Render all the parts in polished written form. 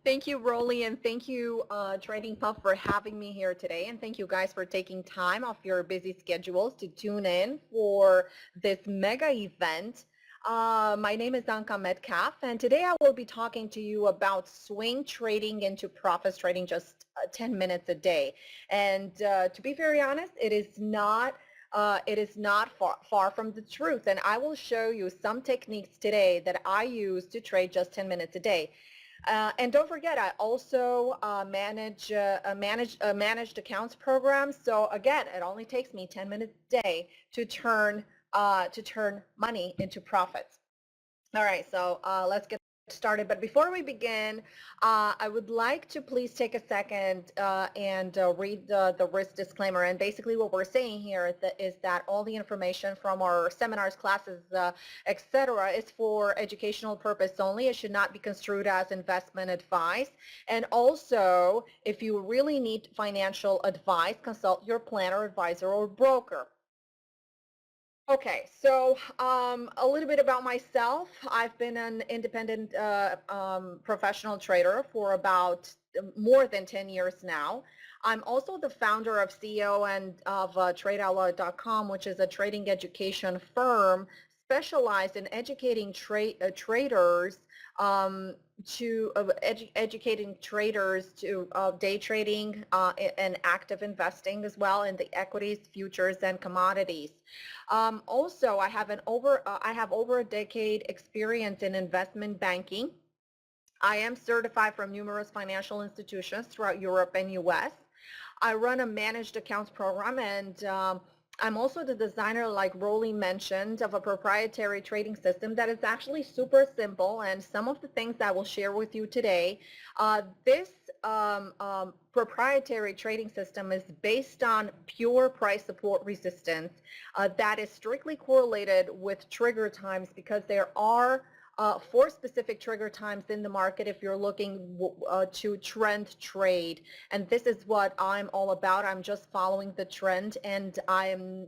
Thank you, Rolly, and thank you, TradingPub, for having me here today. And thank you guys for taking time off your busy schedules to tune in for this mega event. My name is Anka Metcalf, and today I will be talking to you about swing trading into profits trading just 10 minutes a day. And to be very honest, it is not far from the truth. And I will show you some techniques today that I use to trade just 10 minutes a day. And don't forget, I also managed accounts program. So again, it only takes me 10 minutes a day to turn money into profits. All right, so let's get started. But before we begin, I would like to please take a second and read the risk disclaimer. And basically what we're saying here is that all the information from our seminars, classes, etc., is for educational purpose only. It should not be construed as investment advice. And also, if you really need financial advice, consult your planner, advisor, or broker. Okay, so a little bit about myself. I've been an independent professional trader for about more than 10 years now. I'm also the founder of CEO and of Trade-A-Thon, which is a trading education firm specialized in educating traders to educating traders to day trading and active investing as well in the equities, futures, and commodities. Also, I have over a decade experience in investment banking. I am certified from numerous financial institutions throughout Europe and US. I run a managed accounts program, and I'm also the designer, like Rolly mentioned, of a proprietary trading system that is actually super simple. And some of the things I will share with you today, this proprietary trading system is based on pure price support resistance that is strictly correlated with trigger times, because there are 4 specific trigger times in the market if you're looking to trend trade. And this is what I'm all about. I'm just following the trend, and I am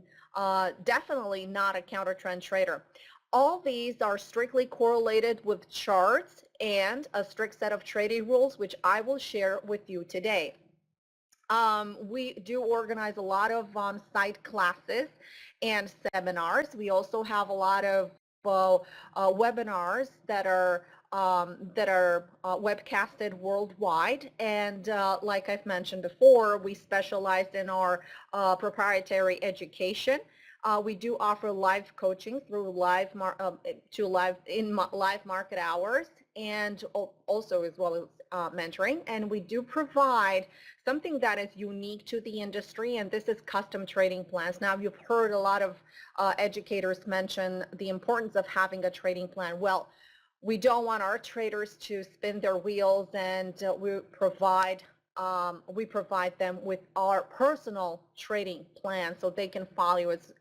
definitely not a counter trend trader. All these are strictly correlated with charts and a strict set of trading rules, which I will share with you today. We do organize a lot of on-site classes and seminars. We also have a lot of webinars that are webcasted worldwide, and like I've mentioned before, we specialize in our proprietary education. We do offer live coaching through live market hours, and also as well as mentoring. And we do provide something that is unique to the industry, and this is custom trading plans. Now, you've heard a lot of educators mention the importance of having a trading plan. Well, we don't want our traders to spin their wheels, and we provide them with our personal trading plan so they can follow it.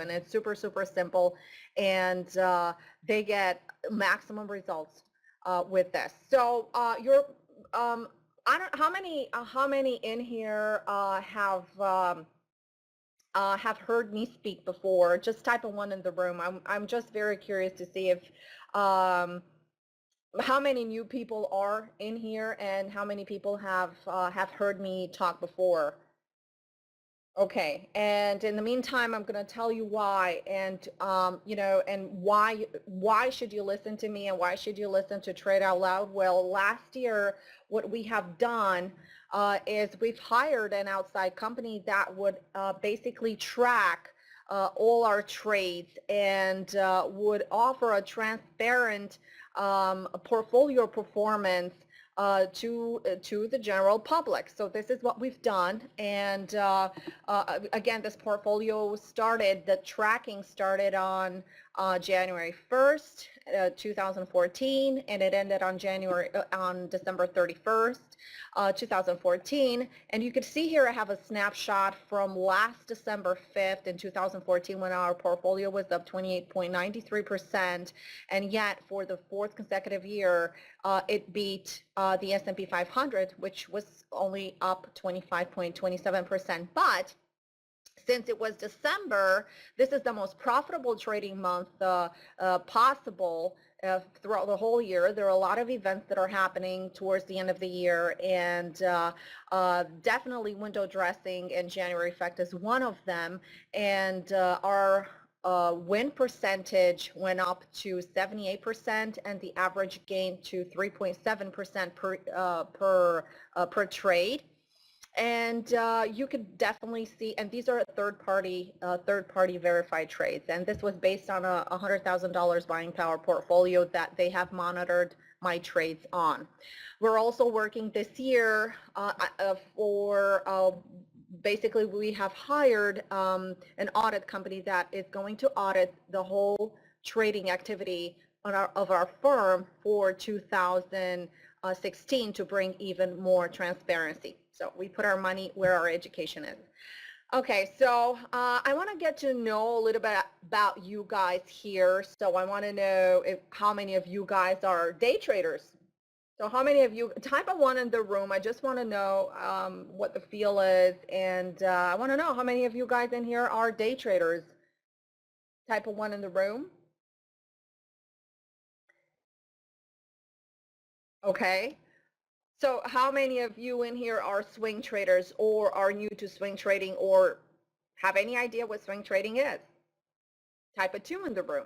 And it's super simple, and they get maximum results with this. So I don't how many in here have heard me speak before. Just type a 1 in the room. I'm just very curious to see if how many new people are in here, and how many people have heard me talk before. Okay, and in the meantime, I'm going to tell you why, and and why should you listen to me, and why should you listen to Trade Out Loud? Well, last year, what we have done is we've hired an outside company that would basically track all our trades, and would offer a transparent portfolio performance to the general public. So this is what we've done, and again, this portfolio started, the tracking started on January 1st, 2014, and it ended on December 31st, 2014. And you can see here I have a snapshot from last December 5th in 2014, when our portfolio was up 28.93%, and yet for the 4th consecutive year, it beat the S&P 500, which was only up 25.27%. But since it was December, this is the most profitable trading month possible, throughout the whole year. There are a lot of events that are happening towards the end of the year, and definitely window dressing and January effect is one of them. And our win percentage went up to 78%, and the average gain to 3.7% per trade. And you could definitely see, and these are third-party verified trades, and this was based on a $100,000 buying power portfolio that they have monitored my trades on. We're also working this year for basically we have hired an audit company that is going to audit the whole trading activity of our firm for 2016 to bring even more transparency. So we put our money where our education is. Okay, so I want to get to know a little bit about you guys here. So I want to know how many of you guys are day traders. So how many of you, type a 1 in the room. I just want to know what the feel is, and I want to know how many of you guys in here are day traders. Type a 1 in the room. Okay. So how many of you in here are swing traders or are new to swing trading or have any idea what swing trading is? Type a 2 in the room.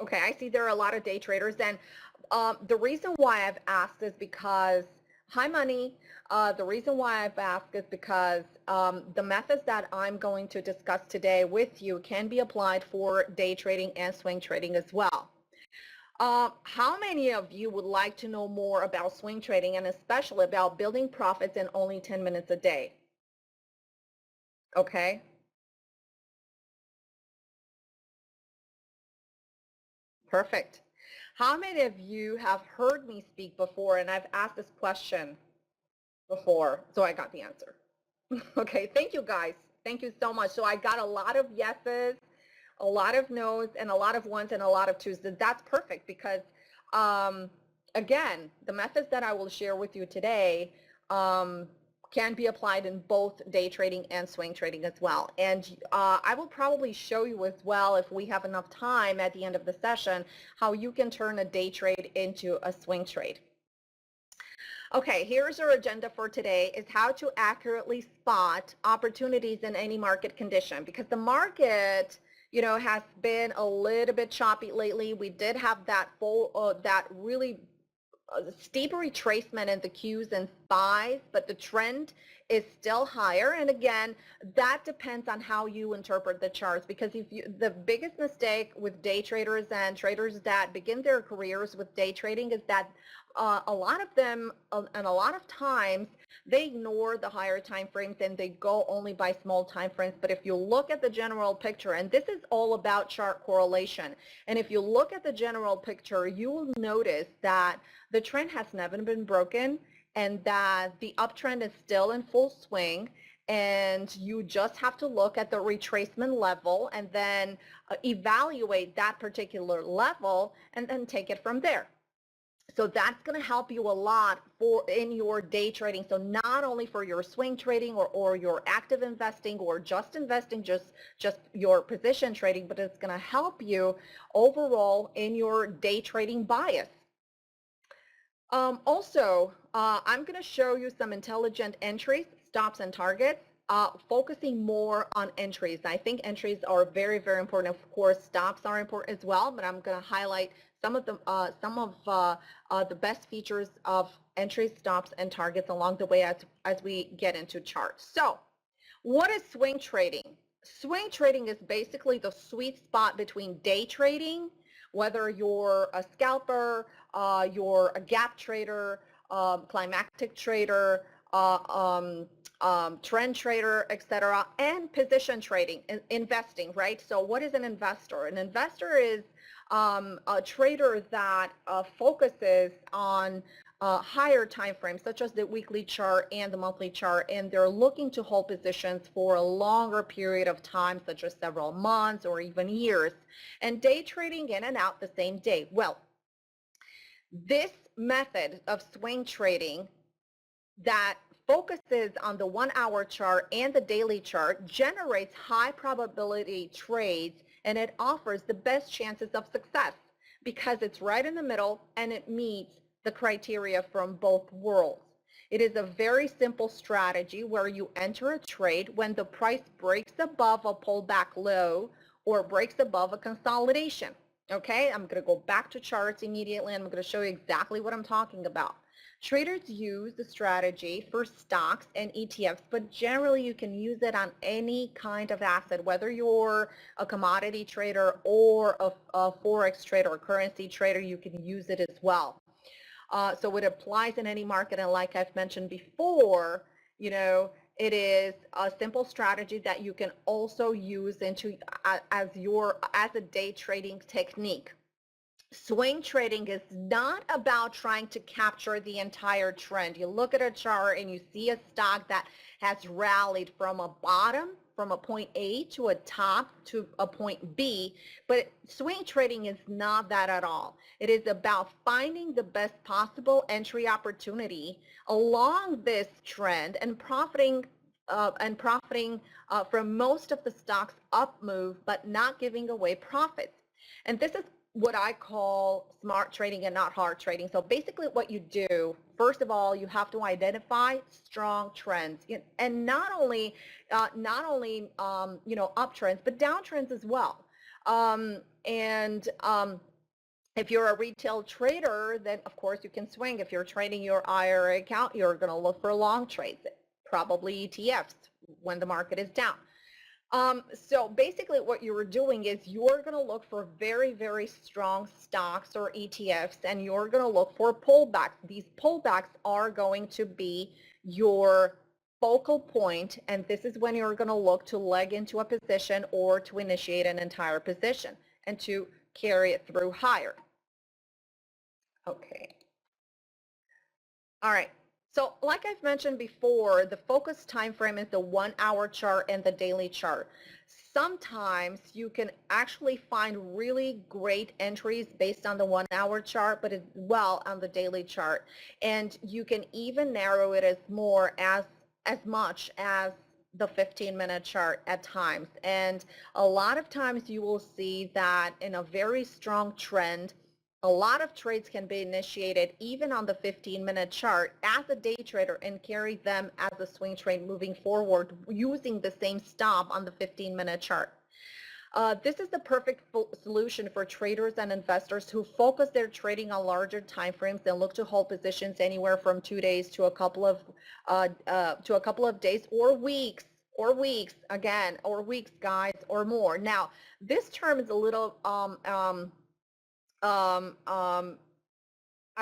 Okay, I see there are a lot of day traders, and the reason why I've asked is because, hi money, the reason why I've asked is because the methods that I'm going to discuss today with you can be applied for day trading and swing trading as well. How many of you would like to know more about swing trading and especially about building profits in only 10 minutes a day? Okay. Perfect. How many of you have heard me speak before and I've asked this question before, so I got the answer? Okay, thank you guys. Thank you so much. So I got a lot of yeses, a lot of no's, and a lot of ones and a lot of twos. That's perfect because, again, the methods that I will share with you today can be applied in both day trading and swing trading as well. And I will probably show you as well, if we have enough time at the end of the session, how you can turn a day trade into a swing trade. Okay, here's our agenda for today, is how to accurately spot opportunities in any market condition, because the market, you know, has been a little bit choppy lately. We did have that that really steep retracement in the Qs and SPYs, but the trend is still higher. And again, that depends on how you interpret the charts, because if you, the biggest mistake with day traders and traders that begin their careers with day trading is that a lot of them and a lot of times they ignore the higher time frames and they go only by small time frames. But if you look at the general picture, and this is all about chart correlation, and if you look at the general picture, you will notice that the trend has never been broken and that the uptrend is still in full swing, and you just have to look at the retracement level and then evaluate that particular level and then take it from there. So that's going to help you a lot in your day trading. So not only for your swing trading or your active investing or just investing, just your position trading, but it's going to help you overall in your day trading bias. Also, I'm going to show you some intelligent entries, stops, and targets, focusing more on entries. I think entries are very, very important. Of course, stops are important as well, but I'm going to highlight some of the best features of entries, stops, and targets along the way as we get into charts. So what is swing trading? Swing trading is basically the sweet spot between day trading, whether you're a scalper, you're a gap trader, climactic trader, trend trader, etc., and position trading, investing, right? So what is an investor? An investor is a trader that focuses on higher time frames, such as the weekly chart and the monthly chart, and they're looking to hold positions for a longer period of time, such as several months or even years, and day trading in and out the same day. Well, this method of swing trading that focuses on the 1 hour chart and the daily chart generates high probability trades and it offers the best chances of success because it's right in the middle and it meets the criteria from both worlds. It is a very simple strategy where you enter a trade when the price breaks above a pullback low or breaks above a consolidation. Okay, I'm going to go back to charts immediately and I'm going to show you exactly what I'm talking about. Traders use the strategy for stocks and ETFs, but generally you can use it on any kind of asset, whether you're a commodity trader or a forex trader or currency trader, you can use it as well. So it applies in any market, and like I've mentioned before, it is a simple strategy that you can also use as a day trading technique. Swing trading is not about trying to capture the entire trend. You look at a chart and you see a stock that has rallied from a bottom, from a point A to a top to a point B, but swing trading is not that at all. It is about finding the best possible entry opportunity along this trend and profiting from most of the stock's up move, but not giving away profits. And this is what I call smart trading and not hard trading. So basically what you do, first of all, you have to identify strong trends, and not only uptrends, but downtrends as well. If you're a retail trader, then of course you can swing. If you're trading your IRA account, you're going to look for long trades, probably ETFs when the market is down. So basically what you were doing is you're going to look for very, very strong stocks or ETFs, and you're going to look for pullbacks. These pullbacks are going to be your focal point, and this is when you're going to look to leg into a position or to initiate an entire position and to carry it through higher. Okay. All right. So like I've mentioned before, the focus time frame is the 1 hour chart and the daily chart. Sometimes you can actually find really great entries based on the 1 hour chart, but as well on the daily chart. And you can even narrow it as much as the 15-minute chart at times. And a lot of times you will see that in a very strong trend, a lot of trades can be initiated even on the 15-minute chart as a day trader and carry them as a swing trade moving forward using the same stop on the 15-minute chart. This is the perfect solution for traders and investors who focus their trading on larger time frames and look to hold positions anywhere from 2 days to a couple of days or weeks. Or weeks, guys, or more. Now, this term is a little I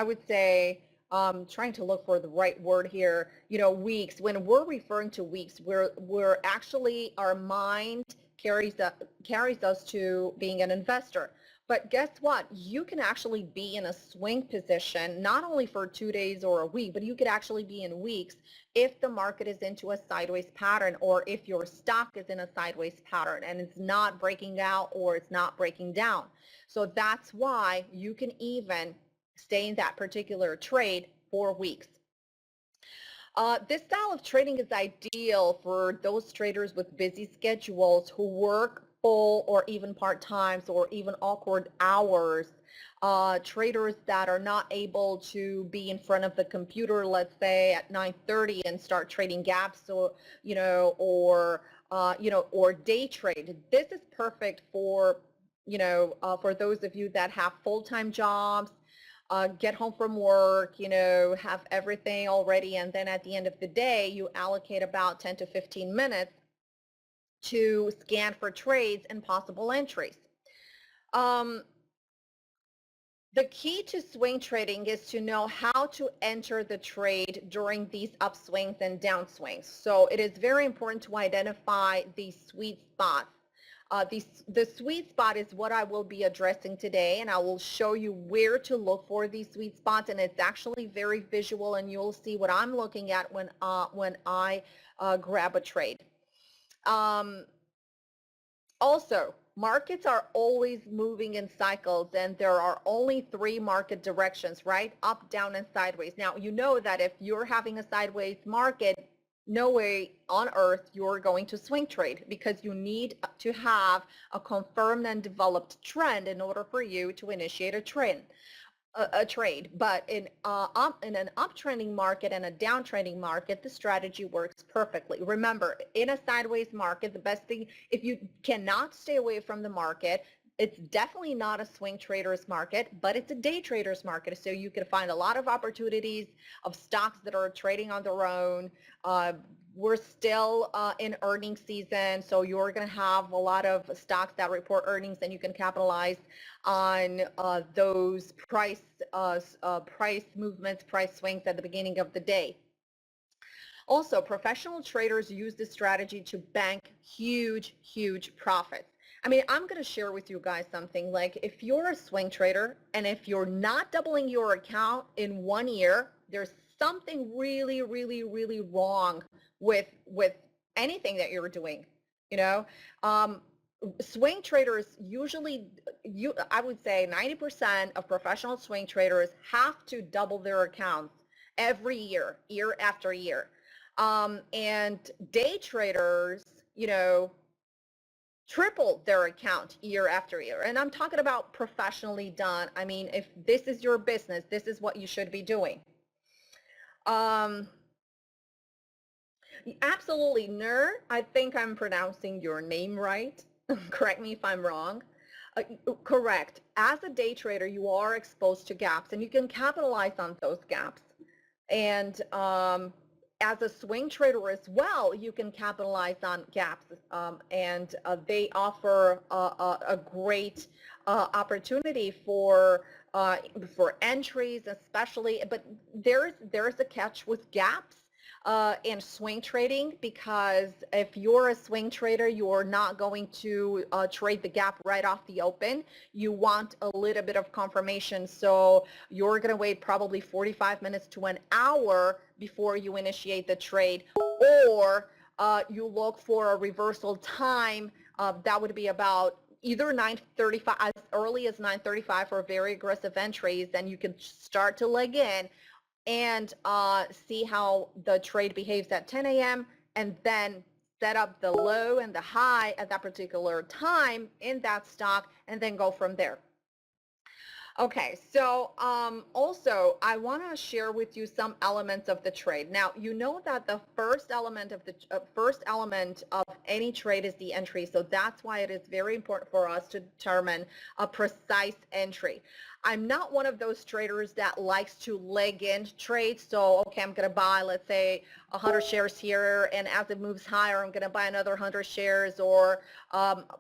would say, trying to look for the right word here, weeks. When we're referring to weeks, we're actually, our mind carries us to being an investor. But guess what? You can actually be in a swing position, not only for 2 days or a week, but you could actually be in weeks if the market is into a sideways pattern, or if your stock is in a sideways pattern and it's not breaking out or it's not breaking down. So that's why you can even stay in that particular trade for weeks. This style of trading is ideal for those traders with busy schedules who work full or even part-times or even awkward hours. Traders that are not able to be in front of the computer, let's say at 9:30 and start trading gaps, or day trade. This is perfect for those of you that have full-time jobs, get home from work, have everything already, and then at the end of the day, you allocate about 10 to 15 minutes to scan for trades and possible entries. The key to swing trading is to know how to enter the trade during these upswings and downswings. So it is very important to identify the sweet spots. The sweet spot is what I will be addressing today, and I will show you where to look for these sweet spots, and it's actually very visual, and you'll see what I'm looking at when I grab a trade. Also, markets are always moving in cycles, and there are only 3 market directions, right? Up, down, and sideways. Now, you know that if you're having a sideways market, no way on earth you're going to swing trade, because you need to have a confirmed and developed trend in order for you to initiate a trend. A trade. But in an uptrending market and a downtrending market, the strategy works perfectly. Remember, in a sideways market, the best thing, if you cannot stay away from the market, it's definitely not a swing trader's market, but it's a day trader's market. So you can find a lot of opportunities of stocks that are trading on their own. We're still in earnings season, so you're going to have a lot of stocks that report earnings, and you can capitalize on those price movements, price swings at the beginning of the day. Also, professional traders use this strategy to bank huge profits. I mean, I'm going to share with you guys something. Like, if you're a swing trader and if you're not doubling your account in 1 year, there's something really wrong with anything that you're doing. You know, swing traders usually, I would say 90% of professional swing traders have to double their accounts every year, year after year. And day traders, you know, triple their account year after year. And I'm talking about professionally done. I mean, if this is your business, this is what you should be doing. Absolutely, Nur. I think I'm pronouncing your name right. Correct me if I'm wrong. Correct. As a day trader, you are exposed to gaps, and you can capitalize on those gaps. And as a swing trader as well, you can capitalize on gaps, and they offer a great opportunity for entries, especially. But there's a catch with gaps in swing trading, because if you're a swing trader, you're not going to trade the gap right off the open. You want a little bit of confirmation, so you're going to wait probably 45 minutes to an hour before you initiate the trade, or you look for a reversal time that would be about either 9:35, as early as 9:35 for very aggressive entries. Then you can start to leg in and see how the trade behaves at 10 a.m. and then set up the low and the high at that particular time in that stock, and then go from there. Okay, so also I want to share with you some elements of the trade. Now, you know that the first element of any trade is the entry, so that's why it is very important for us to determine a precise entry. I'm not one of those traders that likes to leg in trades. So, okay, I'm going to buy, let's say, 100 shares here, and as it moves higher, I'm going to buy another 100 shares, or,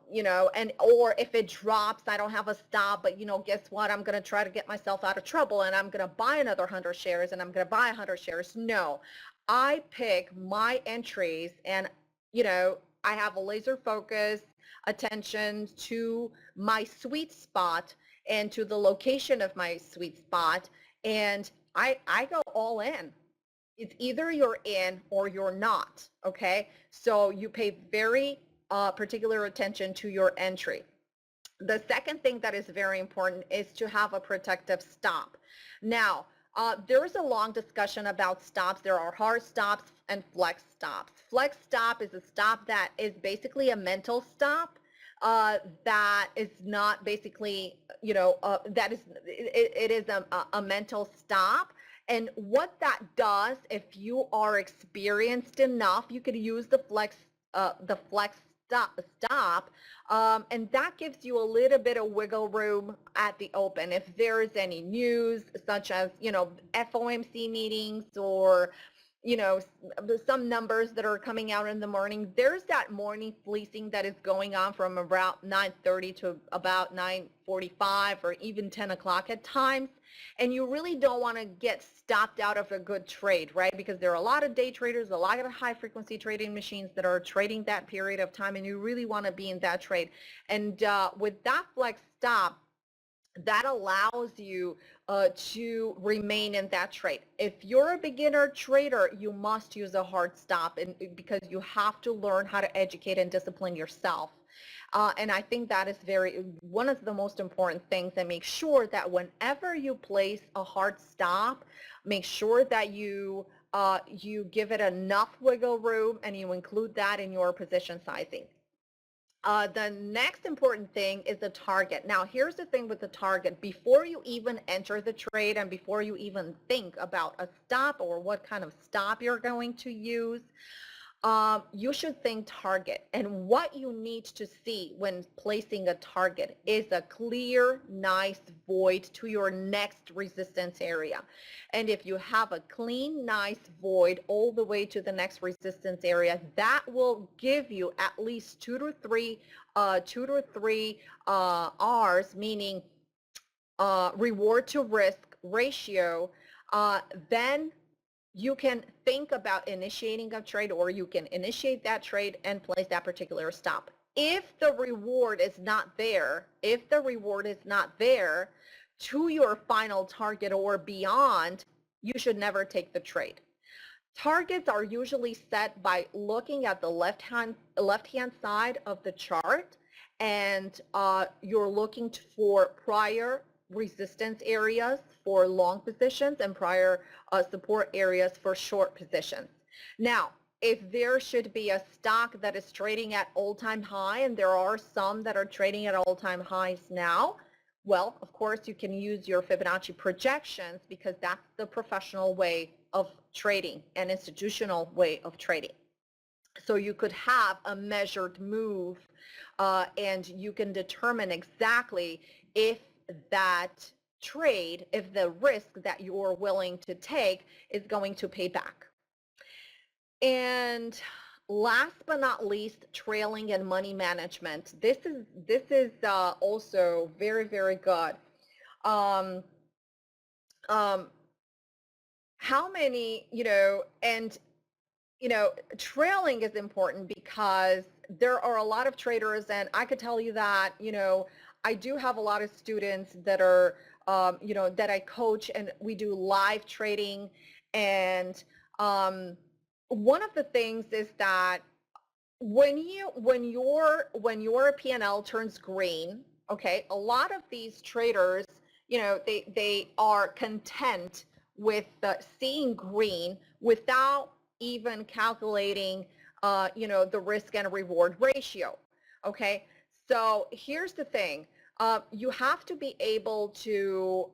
you know, or if it drops, I don't have a stop, but, you know, guess what? I'm going to try to get myself out of trouble, and I'm going to buy another 100 shares, and I'm going to buy 100 shares. No, I pick my entries, and, you know, I have a laser focus attention to my sweet spot and to the location of my sweet spot, and I go all in. It's either you're in or you're not, okay? So you pay very particular attention to your entry. The second thing that is very important is to have a protective stop. Now, there is a long discussion about stops. There are hard stops and flex stops. Flex stop is a stop that is basically a mental stop. That is not basically, you know, that is, it is a mental stop. And what that does, if you are experienced enough, you could use the flex stop, and that gives you a little bit of wiggle room at the open. If there is any news, such as, you know, FOMC meetings, or, you know, some numbers that are coming out in the morning, there's that morning fleecing that is going on from about 9:30 to about 9:45 or even 10 o'clock at times. And you really don't want to get stopped out of a good trade, right? Because there are a lot of day traders, a lot of high frequency trading machines that are trading that period of time, and you really want to be in that trade. And with that flex stop, that allows you to remain in that trade. If you're a beginner trader, you must use a hard stop, and because you have to learn how to educate and discipline yourself. And I think that is one of the most important things, and make sure that whenever you place a hard stop, make sure that you you give it enough wiggle room and you include that in your position sizing. The next important thing is the target. Now, here's the thing with the target. Before you even enter the trade and before you even think about a stop or what kind of stop you're going to use, you should think target. And what you need to see when placing a target is a clear, nice void to your next resistance area. And if you have a clean, nice void all the way to the next resistance area, that will give you at least two to three R's, meaning reward to risk ratio. Then you can think about initiating a trade, or you can initiate that trade and place that particular stop. If the reward is not there, to your final target or beyond, you should never take the trade. Targets are usually set by looking at the left-hand side of the chart, and you're looking for prior resistance areas for long positions and prior support areas for short positions. Now, if there should be a stock that is trading at all-time high, and there are some that are trading at all-time highs now, well, of course, you can use your Fibonacci projections, because that's the professional way of trading, an institutional way of trading. So you could have a measured move, and you can determine exactly if that trade, if the risk that you're willing to take is going to pay back. And last but not least, trailing and money management. This is also very, very good. How many, trailing is important because there are a lot of traders, and I could tell you that, I do have a lot of students that are, that I coach, and we do live trading. And one of the things is that when your P&L turns green, okay, a lot of these traders, they are content with seeing green without even calculating, the risk and reward ratio. Okay, so here's the thing. You have to be able to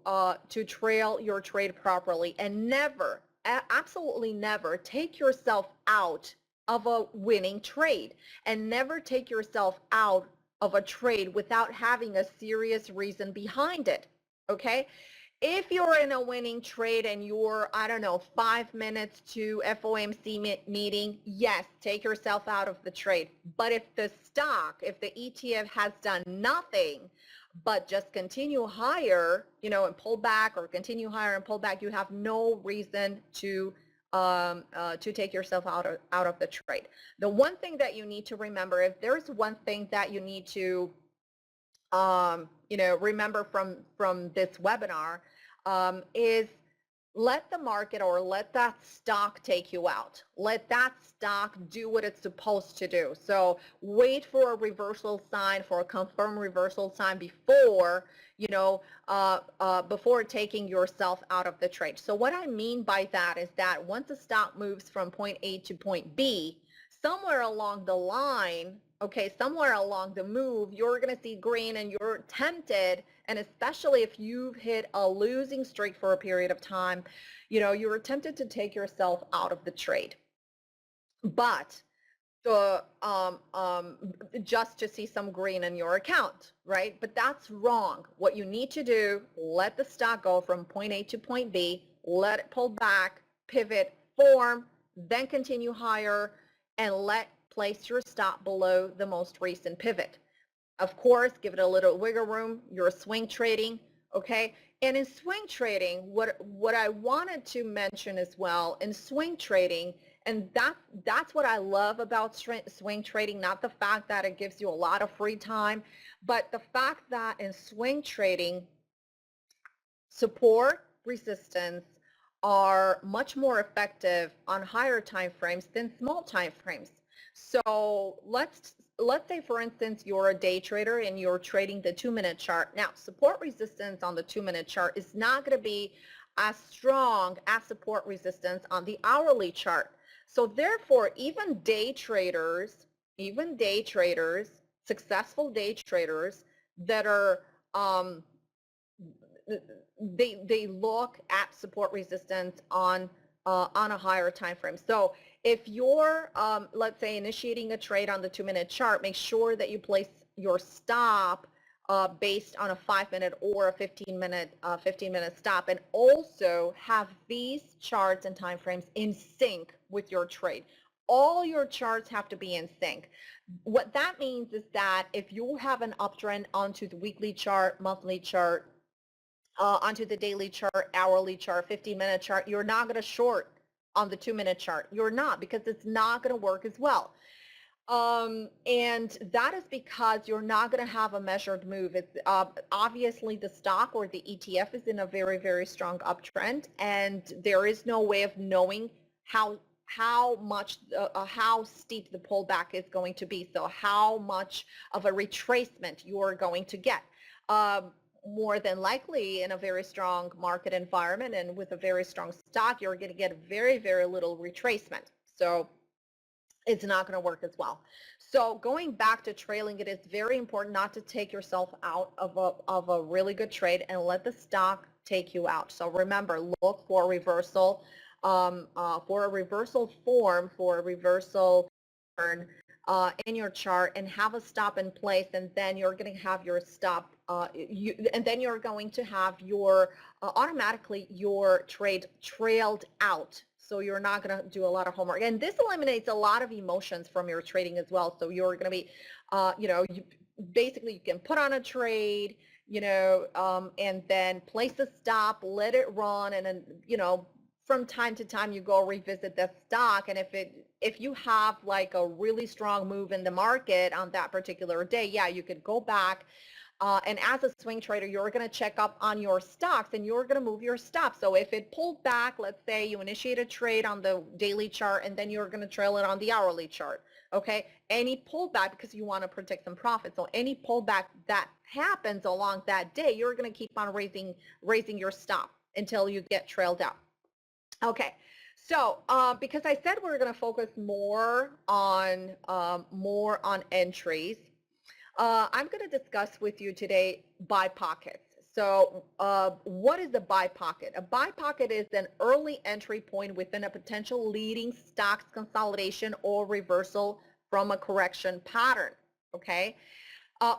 trail your trade properly, and never, absolutely never, take yourself out of a winning trade, and never take yourself out of a trade without having a serious reason behind it. Okay, if you're in a winning trade and you're, I don't know, 5 minutes to FOMC meeting, yes, take yourself out of the trade. But if the stock, if the ETF has done nothing but just continue higher, and pull back, or continue higher and pull back, you have no reason to take yourself out of the trade. The one thing that you need to remember, if there's one thing that you need to remember from this webinar, is let the market, or let that stock take you out. Let that stock do what it's supposed to do. So wait for a reversal sign, for a confirmed reversal sign before, before taking yourself out of the trade. So what I mean by that is that once the stock moves from point A to point B, somewhere along the line, okay, somewhere along the move, you're going to see green, and you're tempted, and especially if you've hit a losing streak for a period of time, you're tempted to take yourself out of the trade. But just to see some green in your account, right? But that's wrong. What you need to do, let the stock go from point A to point B, let it pull back, pivot, form, then continue higher, and place your stop below the most recent pivot. Of course, give it a little wiggle room. You're swing trading, okay? And in swing trading, what I wanted to mention as well, in swing trading, and that's what I love about swing trading, not the fact that it gives you a lot of free time, but the fact that in swing trading, support, resistance are much more effective on higher time frames than small time frames. So let's say, for instance, you're a day trader and you're trading the 2-minute chart. Now, support resistance on the 2-minute chart is not going to be as strong as support resistance on the hourly chart. So therefore, even day traders, successful day traders that are they look at support resistance on a higher time frame. So if you're let's say initiating a trade on the 2-minute chart, make sure that you place your stop based on a 5-minute or a 15-minute stop, and also have these charts and time frames in sync with your trade. All your charts have to be in sync. What that means is that if you have an uptrend onto the weekly chart, monthly chart, onto the daily chart, hourly chart, 15-minute chart, you're not going to short on the 2-minute chart. You're not, because it's not going to work as well. And that is because you're not going to have a measured move. It's obviously the stock or the ETF is in a very, very strong uptrend, and there is no way of knowing how steep the pullback is going to be. So how much of a retracement you are going to get. More than likely, in a very strong market environment and with a very strong stock, you're going to get very, very little retracement. So it's not going to work as well. So going back to trailing, it is very important not to take yourself out of a really good trade and let the stock take you out. So remember, look for a reversal, form, for a reversal turn in your chart, and have a stop in place, and then you're going to have your stop, and then you're going to have your automatically your trade trailed out. So you're not going to do a lot of homework, and this eliminates a lot of emotions from your trading as well. So you're going to be, basically you can put on a trade, and then place a stop, let it run, and then from time to time you go revisit the stock, and if you have like a really strong move in the market on that particular day, yeah, you could go back. And as a swing trader, you're going to check up on your stocks, and you're going to move your stop. So if it pulled back, let's say you initiate a trade on the daily chart, and then you're going to trail it on the hourly chart. Okay, any pullback, because you want to protect some profit. So any pullback that happens along that day, you're going to keep on raising your stop until you get trailed out. Okay. So because I said we're going to focus more on entries, I'm going to discuss with you today buy pockets. So what is a buy pocket? A buy pocket is an early entry point within a potential leading stocks consolidation or reversal from a correction pattern. Okay.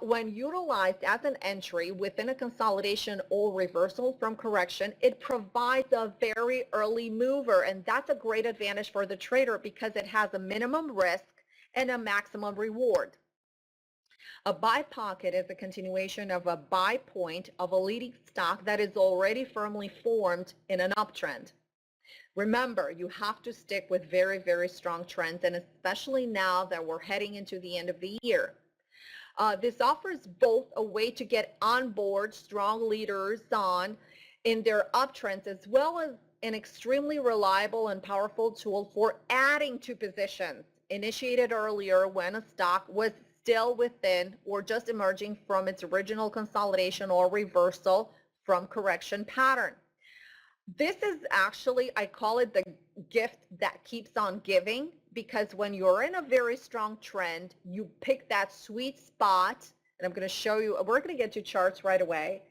When utilized as an entry within a consolidation or reversal from correction, it provides a very early mover, and that's a great advantage for the trader because it has a minimum risk and a maximum reward. A buy pocket is a continuation of a buy point of a leading stock that is already firmly formed in an uptrend. Remember, you have to stick with very, very strong trends, and especially now that we're heading into the end of the year. This offers both a way to get on board strong leaders in their uptrends, as well as an extremely reliable and powerful tool for adding to positions initiated earlier when a stock was still within or just emerging from its original consolidation or reversal from correction pattern. This is actually, I call it the gift that keeps on giving, because when you're in a very strong trend, you pick that sweet spot, and I'm going to show you, we're going to get to charts right away,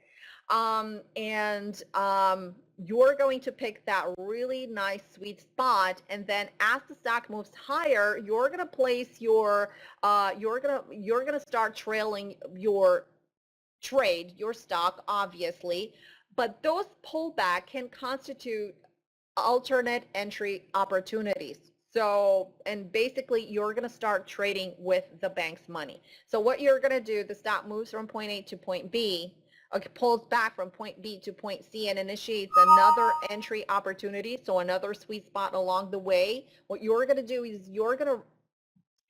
you're going to pick that really nice sweet spot, and then as the stock moves higher, you're going to place your, you're going to start trailing your trade, your stock, obviously, but those pullback can constitute alternate entry opportunities. So, and basically you're going to start trading with the bank's money. So what you're going to do, the stock moves from point A to point B, pulls back from point B to point C and initiates another entry opportunity, so another sweet spot along the way. What you're going to do is you're going to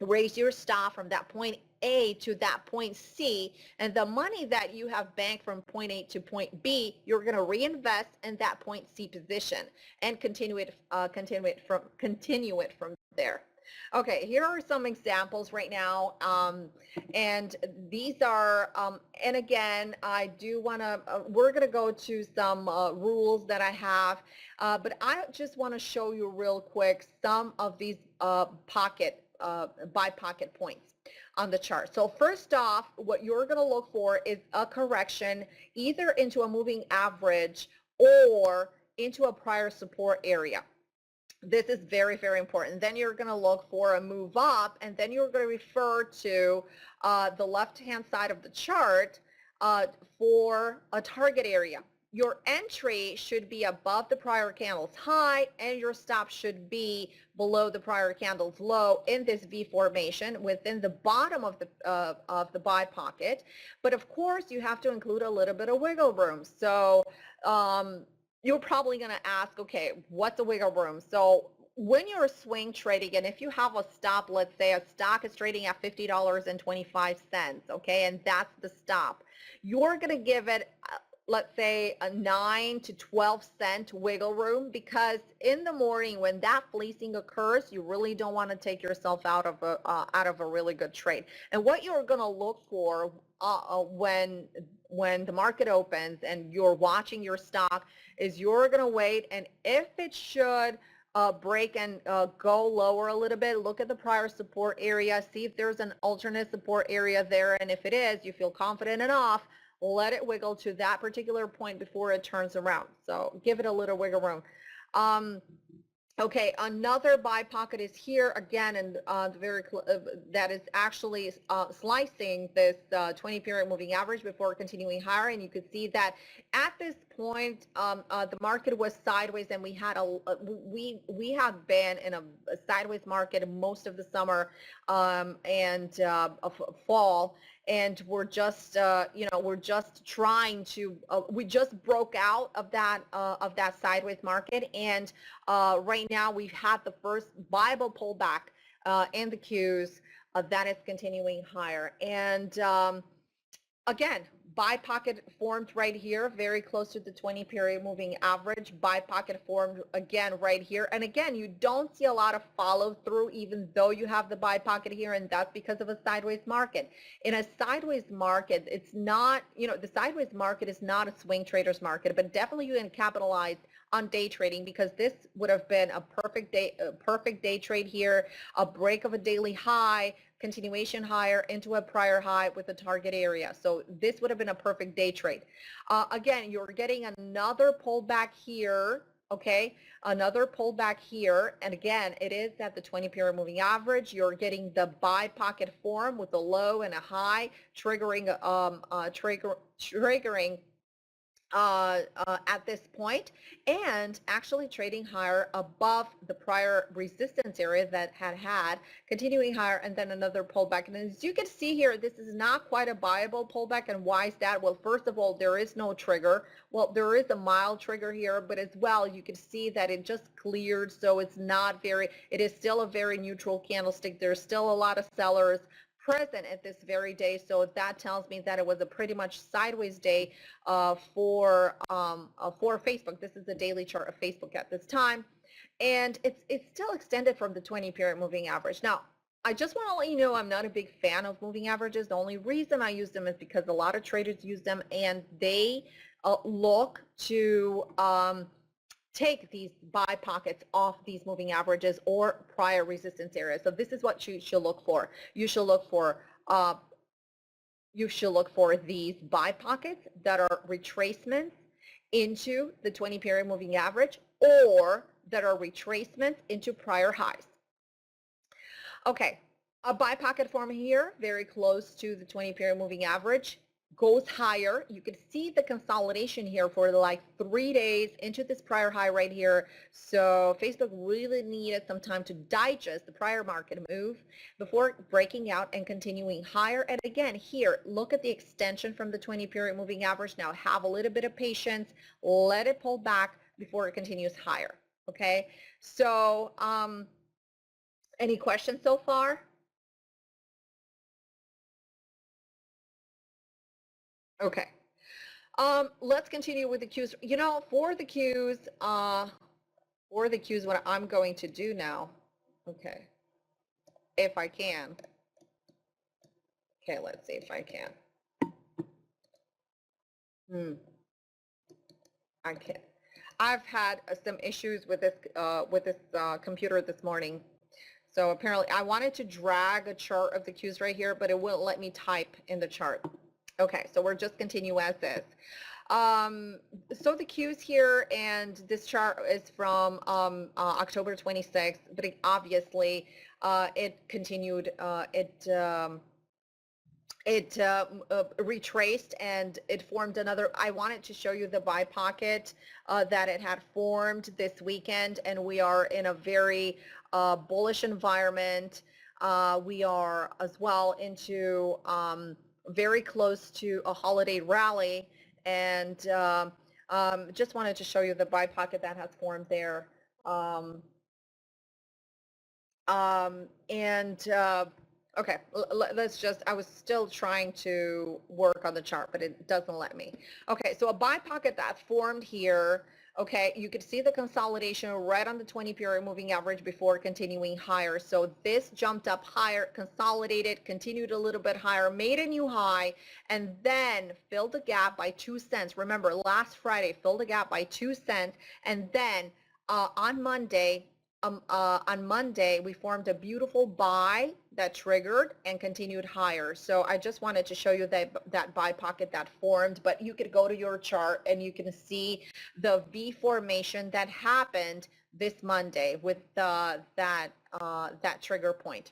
raise your stop from that point A to that point C, and the money that you have banked from point A to point B, you're going to reinvest in that point C position and continue it from there. Okay, here are some examples right now. And these are, and again, I do want to, we're going to go to some rules that I have, but I just want to show you real quick some of these buy pocket points on the chart. So first off, what you're going to look for is a correction either into a moving average or into a prior support area. This is very, very important. Then you're going to look for a move up, and then you're going to refer to the left-hand side of the chart for a target area. Your entry should be above the prior candle's high, and your stop should be below the prior candle's low in this V formation within the bottom of the buy pocket. But of course, you have to include a little bit of wiggle room. So you're probably going to ask, okay, what's the wiggle room? So when you're swing trading, and if you have a stop, let's say a stock is trading at $50.25, okay, and that's the stop, you're going to give it, let's say, a 9 to 12 cent wiggle room, because in the morning when that fleecing occurs, you really don't want to take yourself out of a really good trade. And what you're going to look for when the market opens and you're watching your stock is you're going to wait, and if it should break and go lower a little bit, look at the prior support area, see if there's an alternate support area there, and if it is, you feel confident enough, let it wiggle to that particular point before it turns around. So give it a little wiggle room. Okay, another buy pocket is here again, and that is actually slicing this 20 period moving average before continuing higher, and you could see that at this point the market was sideways, and we had we have been in a sideways market most of the summer and fall. And we're just, we're just trying to, we just broke out of that sideways market, and right now we've had the first Bible pullback in the Qs that is continuing higher. And again, buy pocket formed right here, very close to the 20 period moving average. Buy pocket formed again right here. And again, you don't see a lot of follow through even though you have the buy pocket here, and that's because of a sideways market. In a sideways market, it's not, the sideways market is not a swing trader's market, but definitely you can capitalize on day trading, because this would have been a perfect day trade here, a break of a daily high, continuation higher into a prior high with a target area. So this would have been a perfect day trade. Again, you're getting another pullback here, okay? Another pullback here. And again, it is at the 20 period moving average. You're getting the buy pocket form with a low and a high, triggering at this point, and actually trading higher above the prior resistance area that had continuing higher, and then another pullback. And as you can see here, this is not quite a buyable pullback. And why is that? Well, first of all, there is no trigger. Well, there is a mild trigger here, but as well, you can see that it just cleared, so it's not very, it is still a very neutral candlestick. There's still a lot of sellers present at this very day, so that tells me that it was a pretty much sideways day for Facebook. This is the daily chart of Facebook at this time, and it's still extended from the 20 period moving average. Now, I just want to let you know I'm not a big fan of moving averages. The only reason I use them is because a lot of traders use them, and they look to take these buy pockets off these moving averages or prior resistance areas. So this is what you should look for. You should look for these buy pockets that are retracements into the 20 period moving average, or that are retracements into prior highs. Okay, a buy pocket form here, very close to the 20 period moving average, goes higher. You can see the consolidation here for like 3 days into this prior high right here. So Facebook really needed some time to digest the prior market move before breaking out and continuing higher. And again, here, look at the extension from the 20 period moving average. Now have a little bit of patience, let it pull back before it continues higher. Okay, so any questions so far? Okay. Let's continue with the Qs. For the Qs, what I'm going to do now. Okay. if I can. Okay, let's see if I can. I can't. I've had some issues with this computer this morning. So apparently I wanted to drag a chart of the cues right here, but it wouldn't let me type in the chart. Okay, so we're just continue as is. So the cues here, and this chart is from October 26th, but obviously it continued, it retraced and it formed another. I wanted to show you the buy pocket that it had formed this weekend, and we are in a very bullish environment. We are as well into very close to a holiday rally, and just wanted to show you the buy pocket that has formed there. Okay, let's just, I was still trying to work on the chart, but it doesn't let me. Okay, so a buy pocket that formed here, okay, you could see the consolidation right on the 20-period moving average before continuing higher. So this jumped up higher, consolidated, continued a little bit higher, made a new high, and then filled the gap by 2 cents. Remember, last Friday, filled the gap by 2 cents, and then on Monday, we formed a beautiful buy that triggered and continued higher. So I just wanted to show you that buy pocket that formed, but you could go to your chart and you can see the V formation that happened this Monday with that trigger point.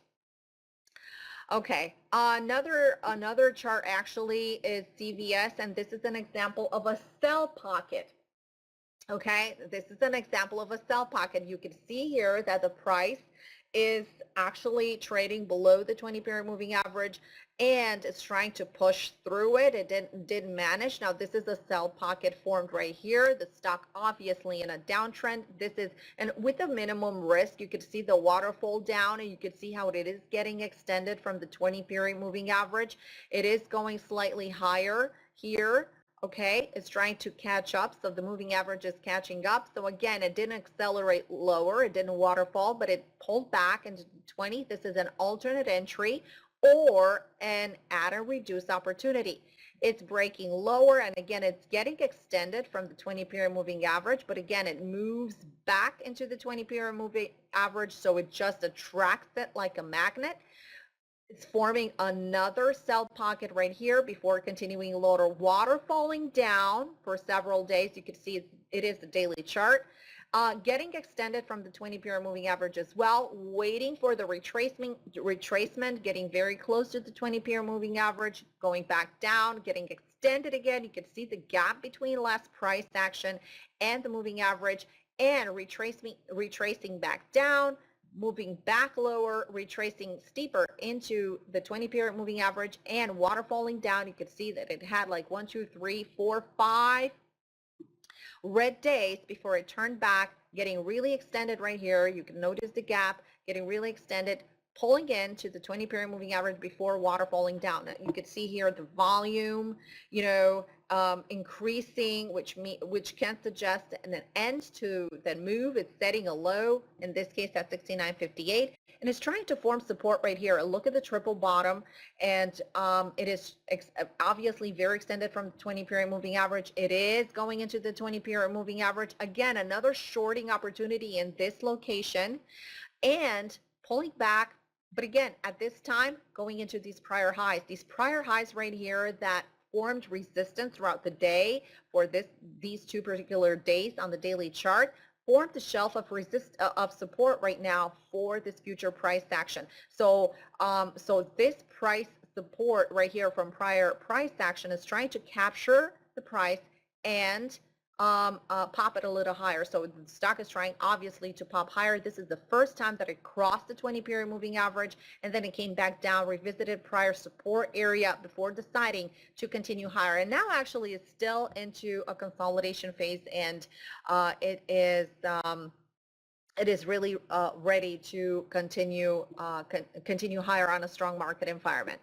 Okay, another chart actually is CVS, and this is an example of a sell pocket. Okay, this is an example of a sell pocket. You can see here that the price is actually trading below the 20-period moving average, and it's trying to push through it. It didn't manage. Now this is a sell pocket formed right here. The stock obviously in a downtrend. This is, and with a minimum risk, you could see the waterfall down, and you could see how it is getting extended from the 20-period moving average. It is going slightly higher here. Okay, it's trying to catch up, so the moving average is catching up. So again, it didn't accelerate lower, it didn't waterfall, but it pulled back into 20. This is an alternate entry or an add and reduce opportunity. It's breaking lower, and again, it's getting extended from the 20-period moving average, but again, it moves back into the 20-period moving average, so it just attracts it like a magnet. It's forming another sell pocket right here before continuing lower, waterfalling down for several days. You can see it is the daily chart. Getting extended from the 20-period moving average as well, waiting for the retracement, getting very close to the 20-period moving average, going back down, getting extended again. You can see the gap between last price action and the moving average, and retracing back down, moving back lower, retracing steeper into the 20-period moving average, and waterfalling down. You could see that it had like 1, 2, 3, 4, 5 red days before it turned back, getting really extended right here. You can notice the gap getting really extended, pulling into the 20-period moving average before waterfalling down. Now, you could see here the volume, increasing, which can suggest an end to that move. It's setting a low, in this case at 69.58, and it's trying to form support right here. Look at the triple bottom, and it is obviously very extended from the 20-period moving average. It is going into the 20-period moving average. Again, another shorting opportunity in this location, and pulling back. But again, at this time, going into these prior highs right here that formed resistance throughout the day for these 2 particular days on the daily chart, formed the shelf of support right now for this future price action. So this price support right here from prior price action is trying to capture the price and pop it a little higher. So the stock is trying obviously to pop higher. This is the first time that it crossed the 20-period moving average, and then it came back down, revisited prior support area before deciding to continue higher. And now actually it's still into a consolidation phase, and it is really ready to continue higher on a strong market environment.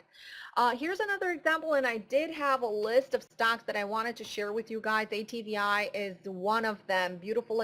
Here's another example, and I did have a list of stocks that I wanted to share with you guys. ATVI is one of them. Beautiful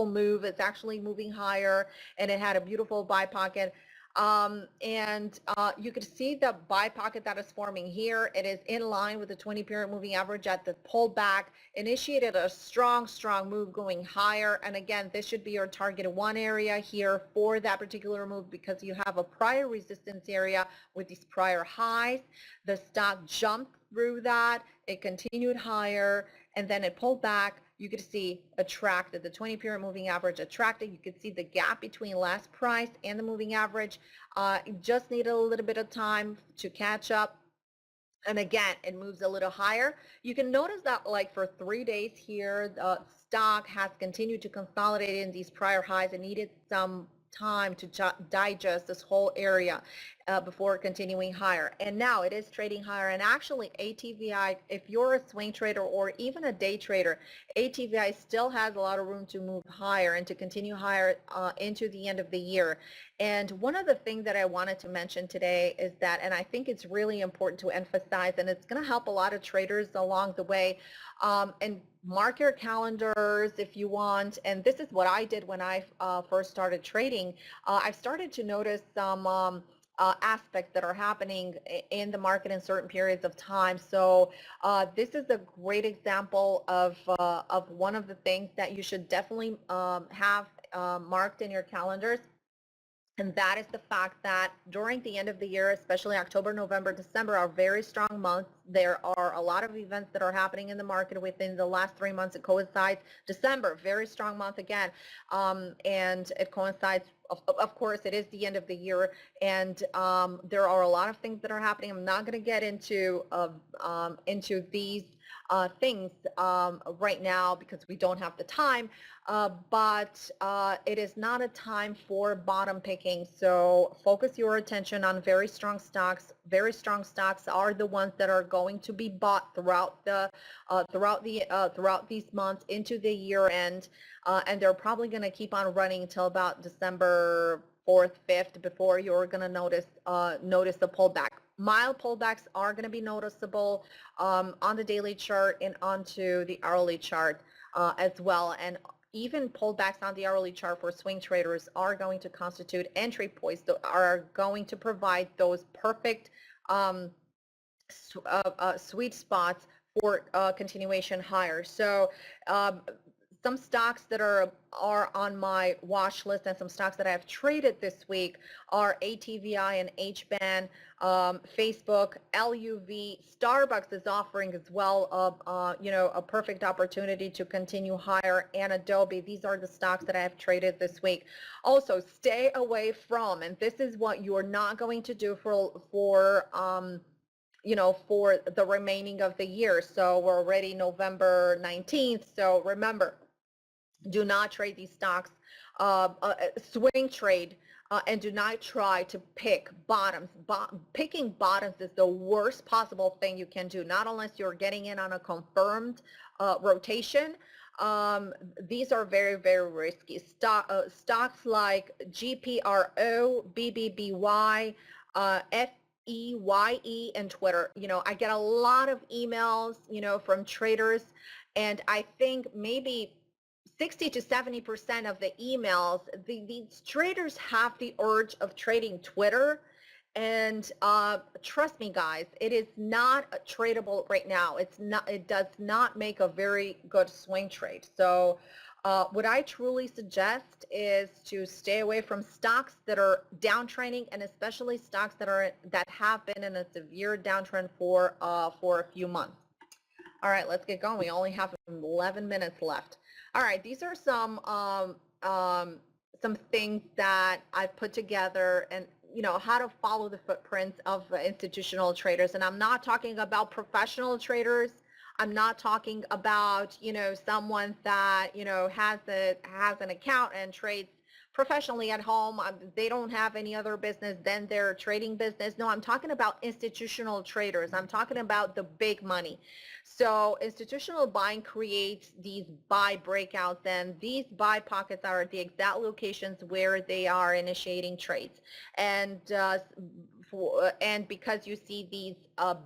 move. It's actually moving higher, and it had a beautiful buy pocket. You could see the buy pocket that is forming here. It is in line with the 20-period moving average at the pullback, initiated a strong move going higher. And again, this should be your target one area here for that particular move, because you have a prior resistance area with these prior highs. The stock jumped through that, it continued higher, and then it pulled back. You could see attracted, the 20-period moving average attracted. You could see the gap between last price and the moving average. It just needed a little bit of time to catch up. And again, it moves a little higher. You can notice that like for 3 days here, the stock has continued to consolidate in these prior highs and needed some time to digest this whole area before continuing higher. And now it is trading higher. And actually ATVI, if you're a swing trader or even a day trader, ATVI still has a lot of room to move higher and to continue higher into the end of the year. And one of the things that I wanted to mention today is that, and I think it's really important to emphasize, and it's going to help a lot of traders along the way, and mark your calendars if you want. And this is what I did when I first started trading. I've started to notice some aspects that are happening in the market in certain periods of time. So this is a great example of one of the things that you should definitely have marked in your calendars. And that is the fact that during the end of the year, especially October, November, December, are very strong months. There are a lot of events that are happening in the market within the last 3 months. It coincides. December, very strong month again. And it coincides, of course, it is the end of the year. And there are a lot of things that are happening. I'm not going to get into these things right now because we don't have the time, but it is not a time for bottom picking. So focus your attention on very strong stocks. Very strong stocks are the ones that are going to be bought throughout these months into the year end, and they're probably going to keep on running until about December 4th, 5th before you're going to notice the pullback. Mild pullbacks are going to be noticeable on the daily chart and onto the hourly chart as well. And even pullbacks on the hourly chart for swing traders are going to constitute entry points that are going to provide those perfect sweet spots for continuation higher. So some stocks that are on my watch list and some stocks that I have traded this week are ATVI and HBAN, Facebook, LUV, Starbucks is offering as well a perfect opportunity to continue higher, and Adobe. These are the stocks that I have traded this week. Also, stay away from, and this is what you're not going to do for the remaining of the year. So we're already November 19th. So remember, do not trade these stocks, swing trade, and do not try to pick bottoms. Picking bottoms is the worst possible thing you can do, not unless you're getting in on a confirmed rotation. These are very, very risky. Stocks like GPRO, BBBY, FEYE, and Twitter. I get a lot of emails, from traders, and I think maybe 60 to 70% of the emails, these traders have the urge of trading Twitter. And trust me, guys, it is not tradable right now. It does not make a very good swing trade. So what I truly suggest is to stay away from stocks that are downtrending, and especially stocks that have been in a severe downtrend for a few months. All right, let's get going. We only have 11 minutes left. All right, these are some things that I've put together, and how to follow the footprints of institutional traders. And I'm not talking about professional traders. I'm not talking about someone that has an account and trades professionally at home. They don't have any other business than their trading business. No, I'm talking about institutional traders. I'm talking about the big money. So institutional buying creates these buy breakouts, and these buy pockets are the exact locations where they are initiating trades. And because you see these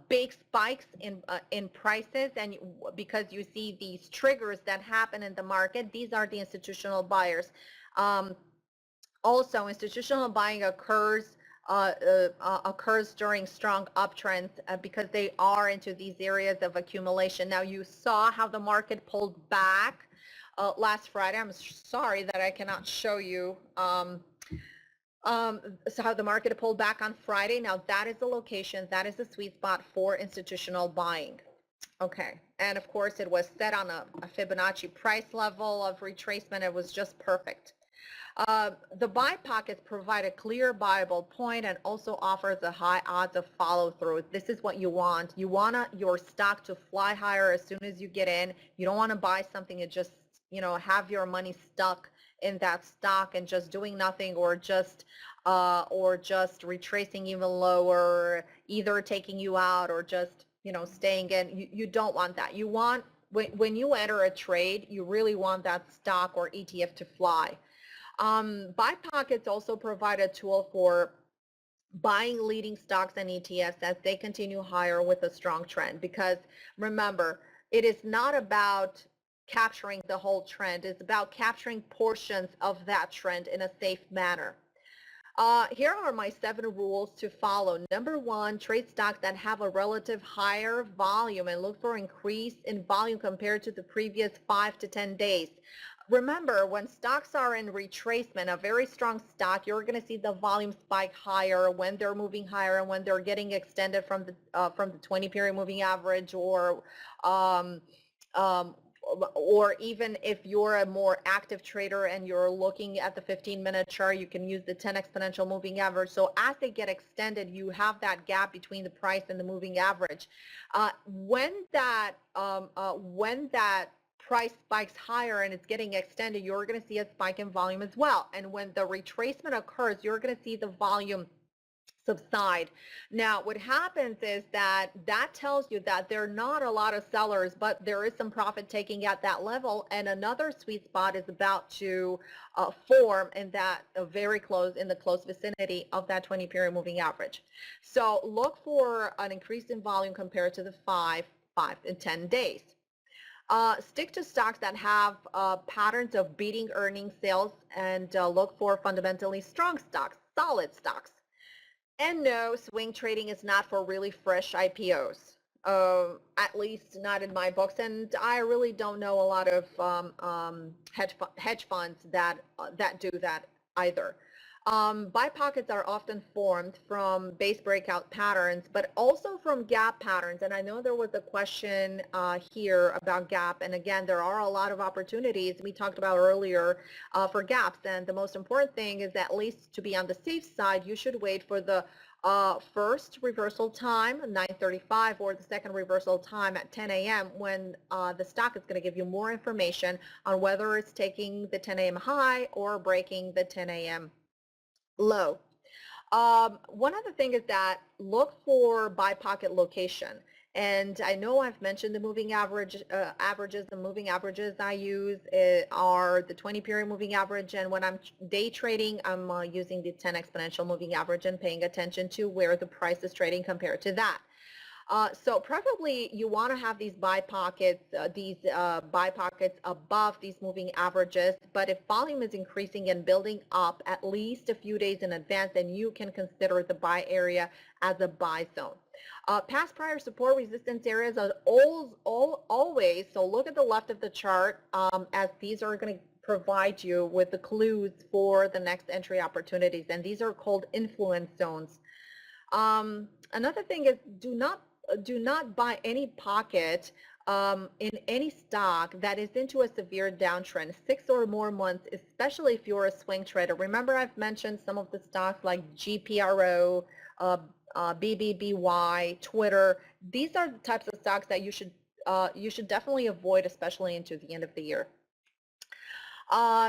big spikes in prices, and because you see these triggers that happen in the market, these are the institutional buyers. Also, institutional buying occurs during strong uptrends because they are into these areas of accumulation. Now, you saw how the market pulled back last Friday. I'm sorry that I cannot show you so how the market pulled back on Friday. Now, that is the location, that is the sweet spot for institutional buying. Okay, and of course, it was set on a Fibonacci price level of retracement. It was just perfect. The buy pockets provide a clear buyable point and also offers a high odds of follow through. This is what you want. You want your stock to fly higher as soon as you get in. You don't want to buy something and just, you know, have your money stuck in that stock and just doing nothing, or just retracing even lower, either taking you out or just, you know, staying in. You don't want that. You want, when you enter a trade, you really want that stock or ETF to fly. Buy pockets also provide a tool for buying leading stocks and ETFs as they continue higher with a strong trend, because remember, it is not about capturing the whole trend. It's about capturing portions of that trend in a safe manner. Here are my 7 rules to follow. Number 1, trade stocks that have a relative higher volume and look for increase in volume compared to the previous 5 to 10 days. Remember, when stocks are in retracement, a very strong stock, you're going to see the volume spike higher when they're moving higher and when they're getting extended from the 20-period moving average, or even if you're a more active trader and you're looking at the 15-minute chart, you can use the 10 exponential moving average. So as they get extended, you have that gap between the price and the moving average. When that price spikes higher and it's getting extended, you're going to see a spike in volume as well. And when the retracement occurs, you're going to see the volume subside. Now, what happens is that tells you that there are not a lot of sellers, but there is some profit taking at that level, and another sweet spot is about to form in that in the close vicinity of that 20-period moving average. So look for an increase in volume compared to the 5 and 10 days. Stick to stocks that have patterns of beating earnings, sales, and look for fundamentally strong stocks, solid stocks. And no, swing trading is not for really fresh IPOs, at least not in my books. And I really don't know a lot of hedge funds that do that either. Buy pockets are often formed from base breakout patterns, but also from gap patterns. And I know there was a question here about gap. And again, there are a lot of opportunities we talked about earlier for gaps. And the most important thing is, at least to be on the safe side, you should wait for the first reversal time, 9:35, or the second reversal time at 10 a.m. when the stock is going to give you more information on whether it's taking the 10 a.m. high or breaking the 10 a.m. low. One other thing is that look for buy pocket location. And I know I've mentioned the moving averages. The moving averages I use are the 20-period moving average, and when I'm day trading, I'm using the 10 exponential moving average and paying attention to where the price is trading compared to that. So preferably you want to have these buy pockets above these moving averages, but if volume is increasing and building up at least a few days in advance, then you can consider the buy area as a buy zone. Past prior support resistance areas are always, so look at the left of the chart, as these are going to provide you with the clues for the next entry opportunities, and these are called influence zones. Another thing is, do not buy any pocket in any stock that is into a severe downtrend, 6 or more months, especially if you're a swing trader. Remember, I've mentioned some of the stocks like GPRO, BBBY, Twitter. These are the types of stocks that you should definitely avoid, especially into the end of the year.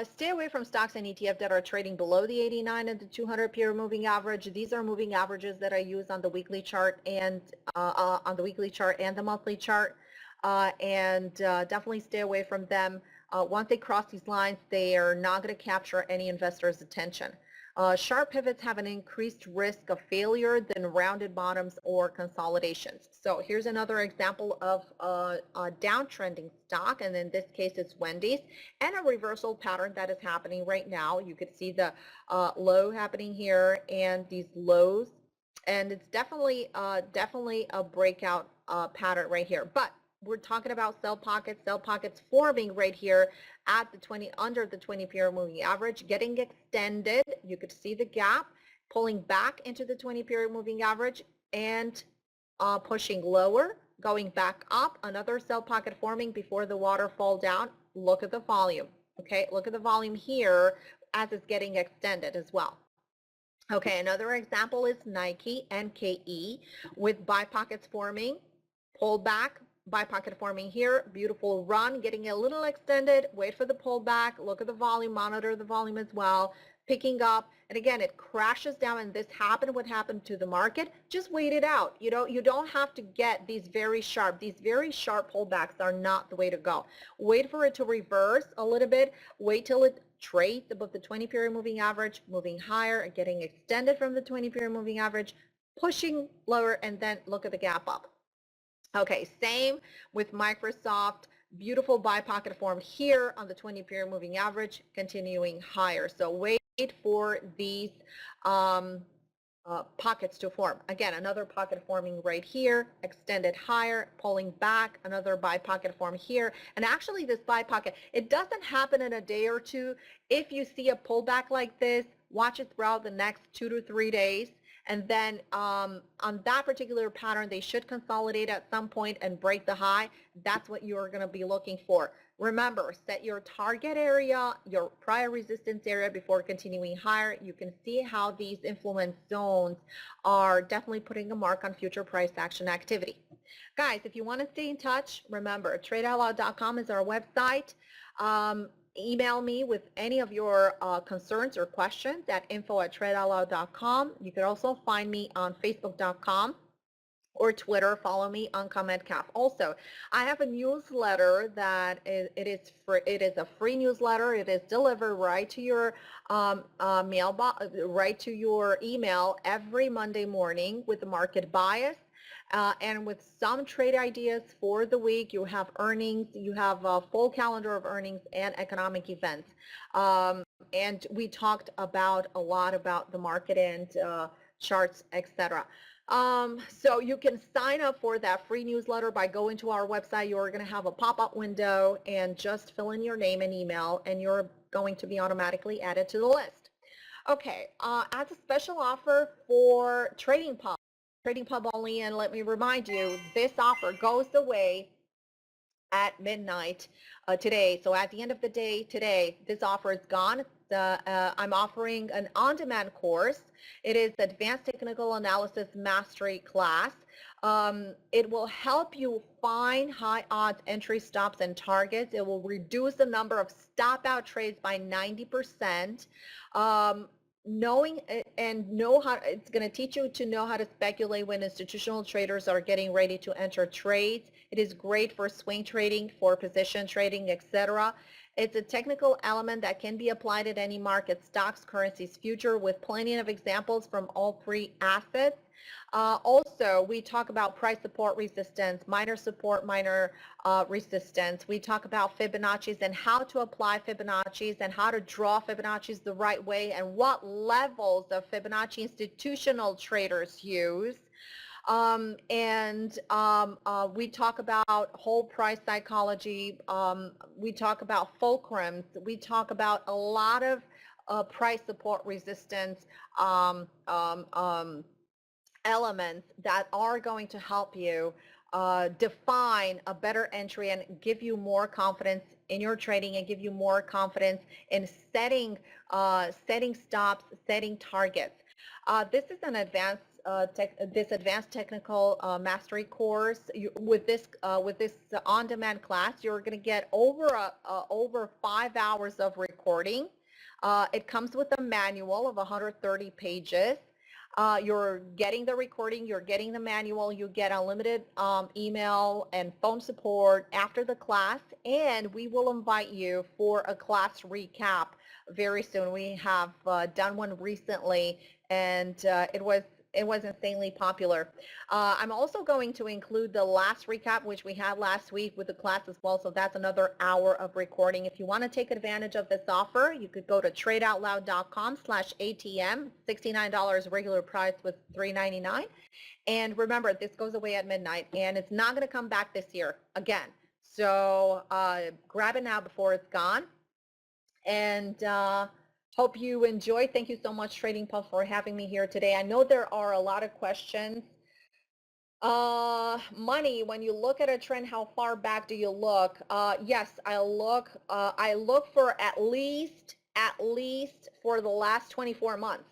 Stay away from stocks and ETF that are trading below the 89 and the 200-period moving average. These are moving averages that I use on the weekly chart and the monthly chart, and definitely stay away from them. Once they cross these lines, they are not going to capture any investor's attention. Sharp pivots have an increased risk of failure than rounded bottoms or consolidations. So here's another example of a downtrending stock, and in this case it's Wendy's, and a reversal pattern that is happening right now. You could see the low happening here and these lows, and it's definitely a breakout pattern right here. But we're talking about sell pockets forming right here at the 20, under the 20-period moving average, getting extended. You could see the gap, pulling back into the 20-period moving average and pushing lower, going back up, another sell pocket forming before the waterfall down. Look at the volume, okay? Look at the volume here as it's getting extended as well. Okay, another example is Nike, NKE, with buy pockets forming, pull back, buy pocket forming here, beautiful run, getting a little extended, wait for the pullback, look at the volume, monitor the volume as well, picking up, and again, it crashes down, and this happened, what happened to the market, just wait it out. You don't have to get these very sharp pullbacks are not the way to go. Wait for it to reverse a little bit, wait till it trades above the 20-period moving average, moving higher, getting extended from the 20-period moving average, pushing lower, and then look at the gap up. Okay, same with Microsoft, beautiful buy pocket form here on the 20-period moving average, continuing higher. So wait for these pockets to form. Again, another pocket forming right here, extended higher, pulling back, another buy pocket form here. And actually this buy pocket, it doesn't happen in a day or two. If you see a pullback like this, watch it throughout the next 2 to 3 days. And then on that particular pattern, they should consolidate at some point and break the high. That's what you're going to be looking for. Remember, set your target area, your prior resistance area before continuing higher. You can see how these influence zones are definitely putting a mark on future price action activity. Guys, if you want to stay in touch, remember, tradeoutloud.com is our website. Email me with any of your concerns or questions at info@tradeoutloud.com. You can also find me on facebook.com or Twitter. Follow me, Anka Metcalf. Also, I have a newsletter that it is a free newsletter. It is delivered right to your mailbox, right to your email every Monday morning with the market bias. And with some trade ideas for the week. You have earnings, you have a full calendar of earnings and economic events. And we talked about a lot about the market and charts, etc. So you can sign up for that free newsletter by going to our website. You're going to have a pop-up window and just fill in your name and email, and you're going to be automatically added to the list. Okay, as a special offer for TradingPub only, and let me remind you, this offer goes away at midnight today. So at the end of the day today, this offer is gone. I'm offering an on-demand course. It is Advanced Technical Analysis Mastery class. It will help you find high odds entry stops and targets. It will reduce the number of stop out trades by 90%. Knowing and know how, it's going to teach you to know how to speculate when institutional traders are getting ready to enter trades. It is great for swing trading, for position trading, etc. It's a technical element that can be applied at any market, stocks, currencies, future, with plenty of examples from all three assets. Also, we talk about price support, resistance, minor support, minor resistance. We talk about Fibonacci's and how to apply Fibonacci's and how to draw Fibonacci's the right way and what levels of Fibonacci institutional traders use. We talk about whole price psychology. We talk about fulcrums. We talk about a lot of price support, resistance elements that are going to help you define a better entry and give you more confidence in your trading and give you more confidence in setting stops, setting targets. This is an advanced advanced technical mastery course. With this on-demand class, you're going to get over 5 hours of recording. It comes with a manual of 130 pages. You're getting the recording, you're getting the manual, you get unlimited email and phone support after the class, and we will invite you for a class recap very soon. We have done one recently, and it was insanely popular. I'm also going to include the last recap, which we had last week with the class as well. So that's another hour of recording. If you want to take advantage of this offer, you could go to tradeoutloud.com/ATM, $69 regular price with $3.99. And remember, this goes away at midnight, and it's not going to come back this year again. So grab it now before it's gone. And hope you enjoy. Thank you so much, TradingPub, for having me here today. I know there are a lot of questions. Money, when you look at a trend, how far back do you look? Yes, I look for at least for the last 24 months.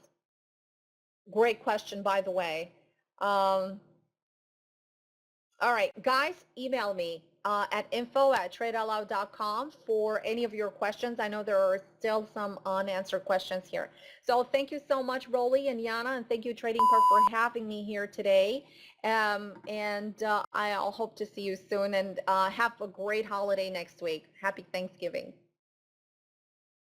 Great question, by the way. All right, guys, email me at info@tradeoutloud.com for any of your questions. I know there are still some unanswered questions here. So thank you so much, Rolly and Yana, and thank you, TradingPub, for having me here today. I'll hope to see you soon, and have a great holiday next week. Happy Thanksgiving.